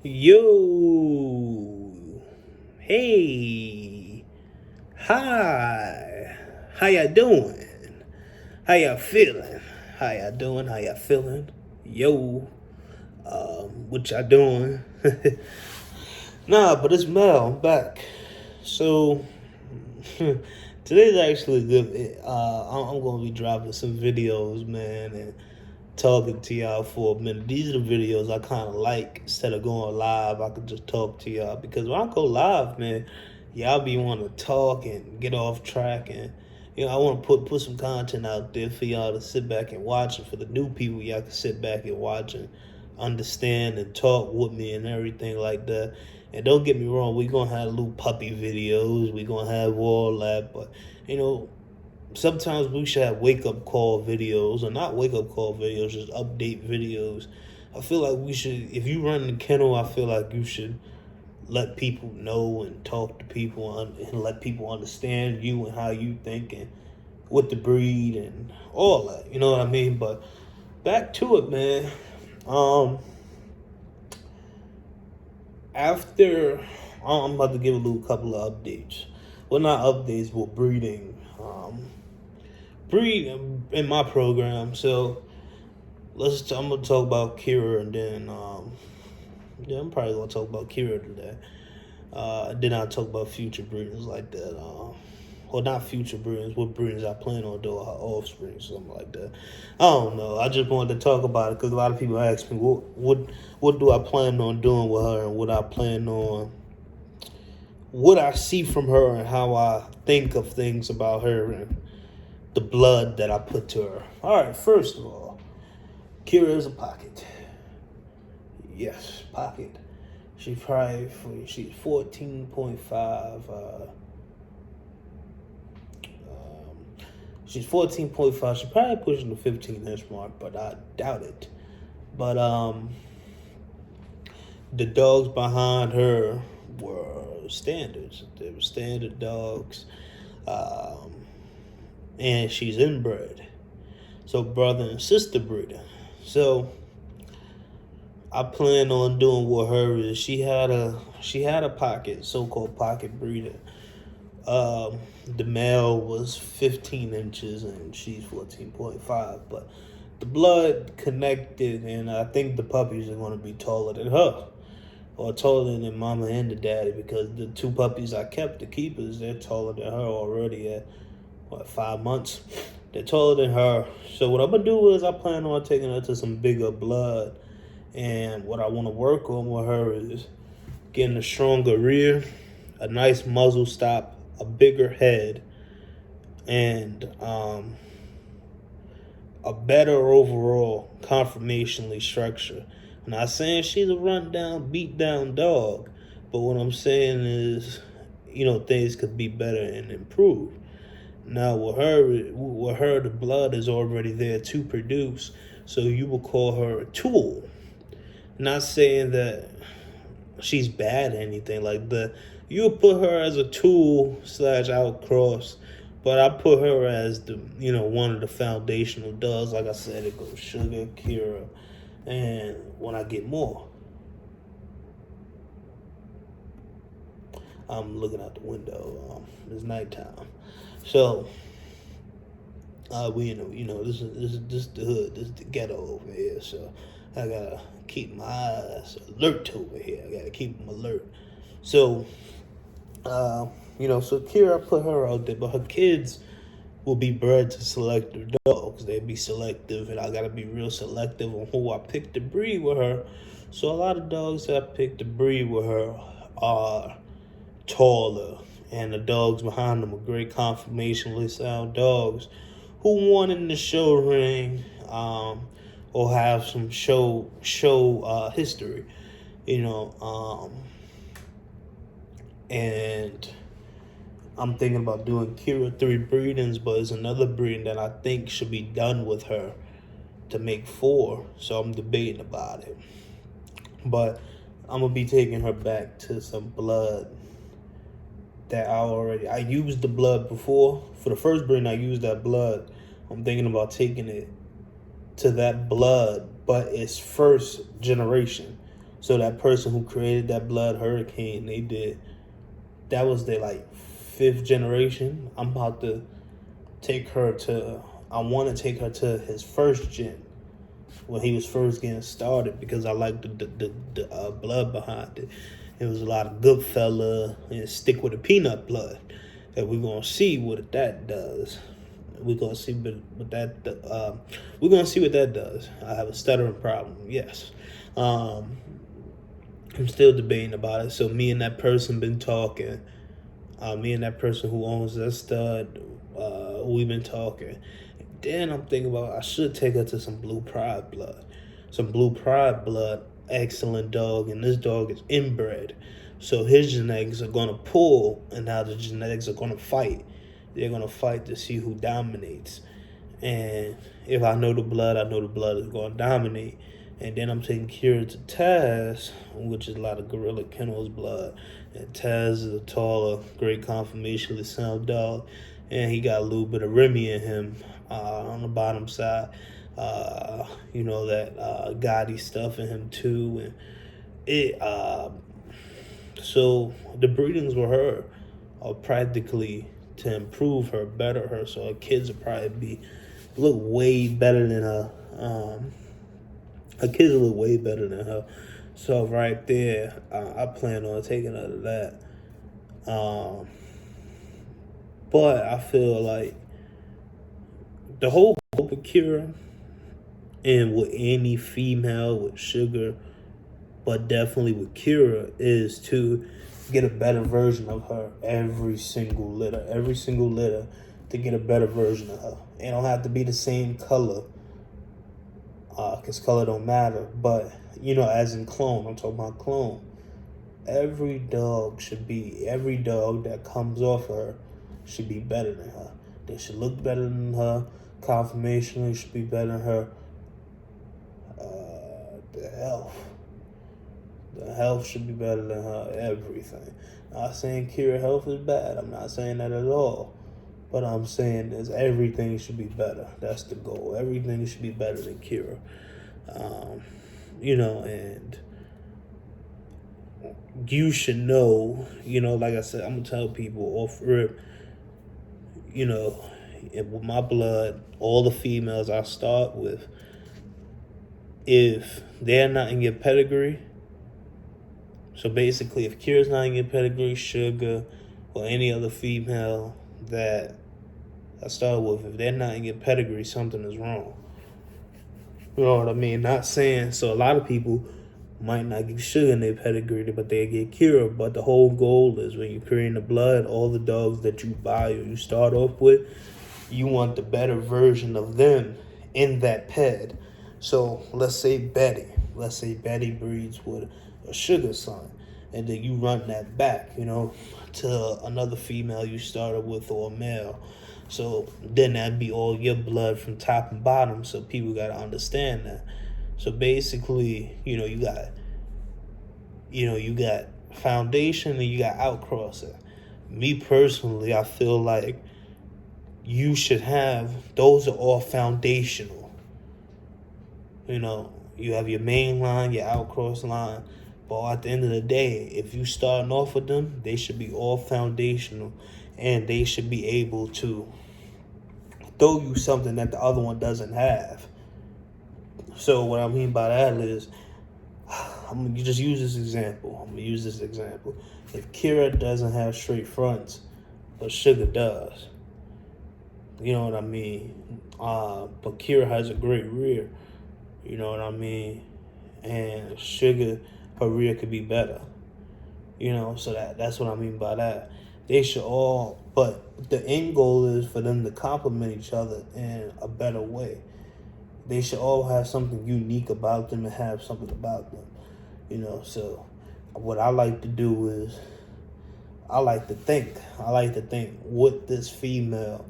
Yo, hey, hi, how ya doing? How ya feeling? How ya doing? How ya feeling? Yo, what ya doing? Nah, but it's Mel. I'm back. So today's actually good. I'm gonna be dropping some videos, man, and talking to y'all for a minute. These are the videos I kind of like. Instead of going live, I could just talk to y'all, because when I go live, man, y'all be wanting to talk and get off track, and I want to put some content out there for y'all to sit back and watch, and for the new people, y'all can sit back and watch and understand and talk with me and everything like that. And don't get me wrong, we gonna have little puppy videos, we gonna have all that, but sometimes we should have wake-up call videos, or not wake-up call videos, just update videos. I feel like we should, if you run the kennel, I feel like you should let people know and talk to people and let people understand you and how you think and with the breed and all that, you know what I mean? But back to it, man. After, I'm about to give a little couple of updates. Well, not updates, but breeding. Breed in my program. So I'm gonna talk about Kira, and then I'm probably gonna talk about Kira today. Then I'll talk about future breeders like that. Well, not future breeders. What breeders I plan on doing, her offspring, something like that. I don't know. I just wanted to talk about it because a lot of people ask me what do I plan on doing with her, and what I see from her, and how I think of things about her, and the blood that I put to her. All right, first of all, Kira is a pocket. Yes, pocket. She's 14.5. She's 14.5. She's probably pushing the 15-inch mark, but I doubt it. But the dogs behind her were standards. They were standard dogs. And she's inbred, so brother and sister breeder. So I plan on doing with her is she had a pocket, so-called pocket breeder. The male was 15 inches and she's 14.5, but the blood connected, and I think the puppies are going to be taller than her, or taller than mama and the daddy, because the two puppies I kept, the keepers, they're taller than her already at 5 months. They're taller than her. So what I'm gonna do is I plan on taking her to some bigger blood, and what I want to work on with her is getting a stronger rear, a nice muzzle stop, a bigger head, and a better overall conformationally structure. I'm not saying she's a run-down, beat-down dog, but what I'm saying is, things could be better and improve. Now, with her, the blood is already there to produce, so you will call her a tool. Not saying that she's bad or anything like that. You'll put her as a tool / outcross, but I put her as the one of the foundational dogs. Like I said, it goes Sugar, Kira, and when I get more. I'm looking out the window. It's nighttime, so this is the hood, this is the ghetto over here. So I gotta keep my eyes alert over here. I gotta keep them alert. So so Kira, I put her out there, but her kids will be bred to selective dogs. They'd be selective, and I gotta be real selective on who I pick to breed with her. So a lot of dogs that I pick to breed with her are taller, and the dogs behind them are great conformationally sound dogs who won in the show ring, or have some show history, and I'm thinking about doing Kira 3 breedings, but there's another breeding that I think should be done with her to make 4, so I'm debating about it. But I'm gonna be taking her back to some blood that I used the blood before. For the first breeding, I used that blood. I'm thinking about taking it to that blood, but it's first generation. So that person who created that blood hurricane, that was their like 5th generation. I want to take her to his first gen when he was first getting started, because I like the blood behind it. It was a lot of Goodfella and Stick with the Peanut blood. And we're gonna see what that does. We're gonna see what that does. I have a stuttering problem. Yes. I'm still debating about it. So me and that person been talking. Me and that person who owns that stud, we've been talking. Then I'm thinking about I should take her to some Blue Pride blood. Some Blue Pride blood, excellent dog, and this dog is inbred. So his genetics are gonna pull, and now the genetics are gonna fight. They're gonna fight to see who dominates. And if I know the blood is gonna dominate. And then I'm taking Kira to Taz, which is a lot of Gorilla Kennel's blood. And Taz is a taller, great conformationally sound dog. And he got a little bit of Remy in him on the bottom side. That gaudy stuff in him too. And so the breedings with her are practically to improve her, better her. So her kids will probably look way better than her. Her kids look way better than her. So right there, I plan on taking her to that. But I feel like the whole hope of Kira, and with any female with Sugar, but definitely with Kira, is to get a better version of her every single litter to get a better version of her. It don't have to be the same color, because color don't matter. But, as in clone, I'm talking about clone. Every dog that comes off her should be better than her. They should look better than her. Conformationally should be better than her. The health should be better than her. Everything. Not saying Kira health is bad. I'm not saying that at all. But I'm saying is everything should be better. That's the goal. Everything should be better than Kira. And you should know, like I said, I'm going to tell people off rip, with my blood, all the females I start with, if they're not in your pedigree, so basically if Kira's not in your pedigree, Sugar, or any other female that I start with, if they're not in your pedigree, something is wrong. You know what I mean? Not saying, so a lot of people might not get Sugar in their pedigree, but they get Kira. But the whole goal is when you're creating the blood, all the dogs that you buy or you start off with, you want the better version of them in that ped. So let's say Betty breeds with a Sugar son, and then you run that back, to another female you started with or a male. So then that'd be all your blood from top and bottom. So people gotta understand that. So basically, you got foundation and you got outcrossing. Me personally, I feel like you should have, those are all foundational. You have your main line, your outcross line. But at the end of the day, if you starting off with them, they should be all foundational. And they should be able to throw you something that the other one doesn't have. So what I mean by that is, I'm going to just use this example. If Kira doesn't have straight fronts, but Sugar does, you know what I mean? But Kira has a great rear, you know what I mean? And Sugar, her rear could be better. So that's what I mean by that. They should all, but the end goal is for them to complement each other in a better way. They should all have something unique about them and have something about them. So what I like to do is I like to think what this female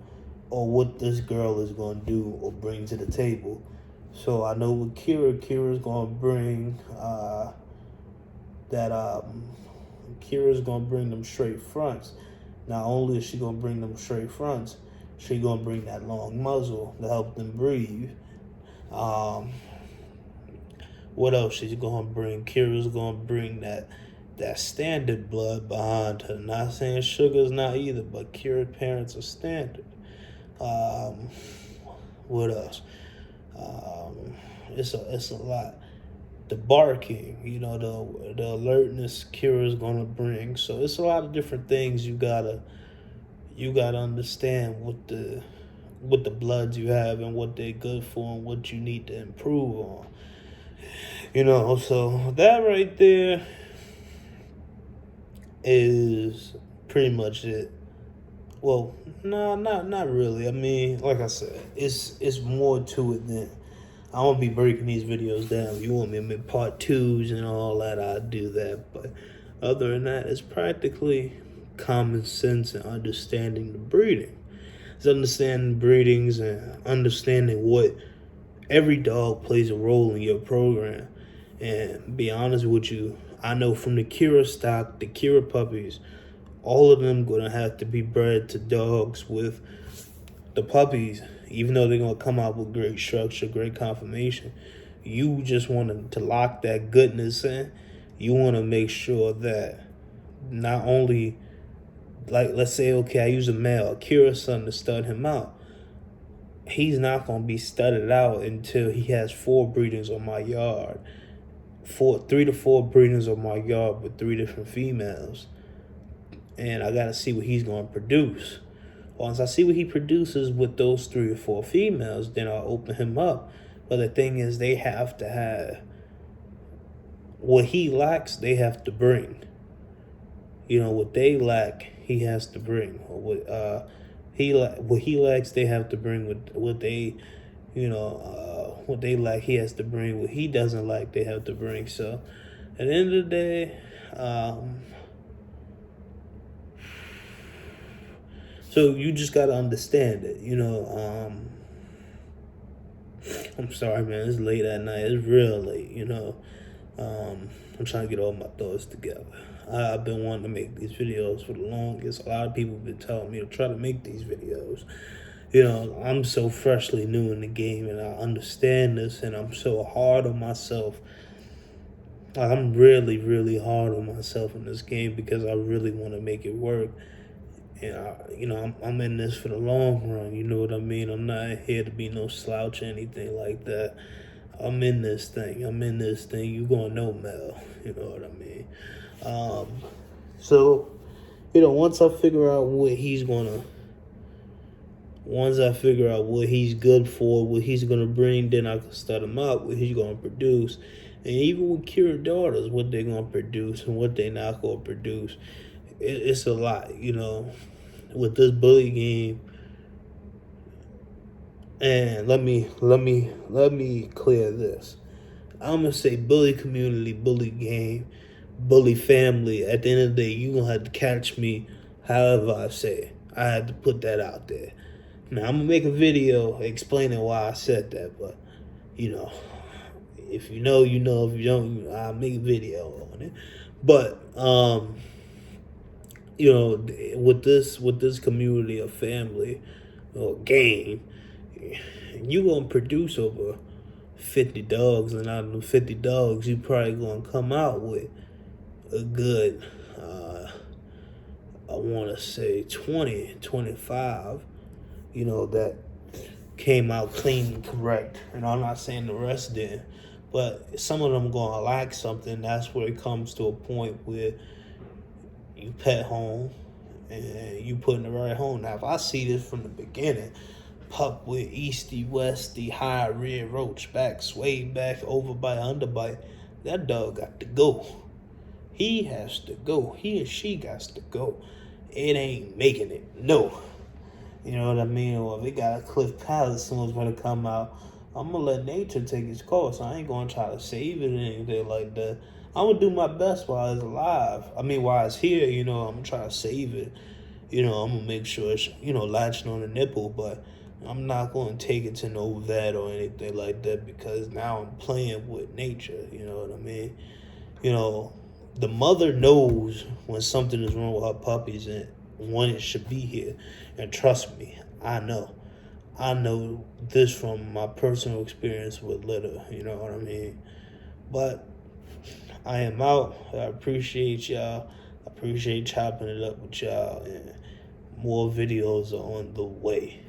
or what this girl is going to do or bring to the table. So I know with Kira's going to bring Kira's going to bring them straight fronts. Not only is she going to bring them straight fronts, she's going to bring that long muzzle to help them breathe. What else she's gonna bring? Kira's gonna bring that standard blood behind her. Not saying Sugar's not either, but Kira's parents are standard. Um, what else? It's a lot. The barking, the alertness Kira's gonna bring. So it's a lot of different things you gotta understand what the bloods you have and what they're good for and what you need to improve on. So that right there is pretty much it. Well, no, not really. I mean, like I said, it's more to it than I won't be breaking these videos down. If you want me to make part 2s and all that, I'll do that. But other than that, it's practically common sense and understanding the breeding. It's understanding breedings and understanding what every dog plays a role in your program. And be honest with you, I know from the Kira stock, the Kira puppies, all of them gonna have to be bred to dogs with the puppies, even though they're gonna come out with great structure, great conformation. You just want to lock that goodness in. You want to make sure that not only, like, let's say, okay, I use a male, Kira's son, to stud him out. He's not gonna be studded out until he has 4 breedings on my yard. 3 to 4 breedings on my yard with 3 different females. And I gotta see what he's gonna produce. Once I see what he produces with those 3 or 4 females, then I'll open him up. But the thing is, they have to have what he lacks, they have to bring. What they lack, he has to bring. What he lacks, they have to bring. What they lack, he has to bring. What he doesn't like, they have to bring. So at the end of the day, so you just gotta understand it. I'm sorry, man. It's late at night. It's real late. I'm trying to get all my thoughts together. I've been wanting to make these videos for the longest. A lot of people have been telling me to try to make these videos. I'm so freshly new in the game, and I understand this, and I'm so hard on myself. I'm really, really hard on myself in this game because I really want to make it work. And I'm in this for the long run. You know what I mean? I'm not here to be no slouch or anything like that. I'm in this thing. You gonna know Mel. You know what I mean? So, once I figure out what he's good for, what he's gonna bring, then I can start him out, what he's gonna produce. And even with Kira daughters, what they're gonna produce and what they're not gonna produce. It's a lot, with this bully game. And let me clear this. I'm gonna say bully community, bully game, bully family. At the end of the day, you gonna have to catch me however I say it. I had to put that out there. Now I'm gonna make a video explaining why I said that, but if you know, you know. If you don't, I'll make a video on it. But with this community of family or game, you gonna produce over 50 dogs, and out of the 50 dogs, you probably gonna come out with a good, I want to say 20, 25, that came out clean and correct. And I'm not saying the rest didn't, but some of them gonna lack something. That's where it comes to a point where you pet home and you put in the right home. Now, if I see this from the beginning, pup with easty, westy, high rear roach back, sway back, overbite, underbite, that dog got to go. He has to go. He or she got to go. It ain't making it. No. You know what I mean? Or if it got a cliff palate, someone's gonna come out. I'm gonna let nature take its course. I ain't gonna try to save it or anything like that. I'm gonna do my best while it's alive. I mean, while it's here, I'm gonna try to save it. I'm gonna make sure it's, latching on the nipple, but I'm not gonna take it to no vet or anything like that because now I'm playing with nature. You know what I mean? The mother knows when something is wrong with her puppies and when it should be here. And trust me, I know. I know this from my personal experience with litter. You know what I mean? But I am out. I appreciate y'all. I appreciate chopping it up with y'all. And more videos are on the way.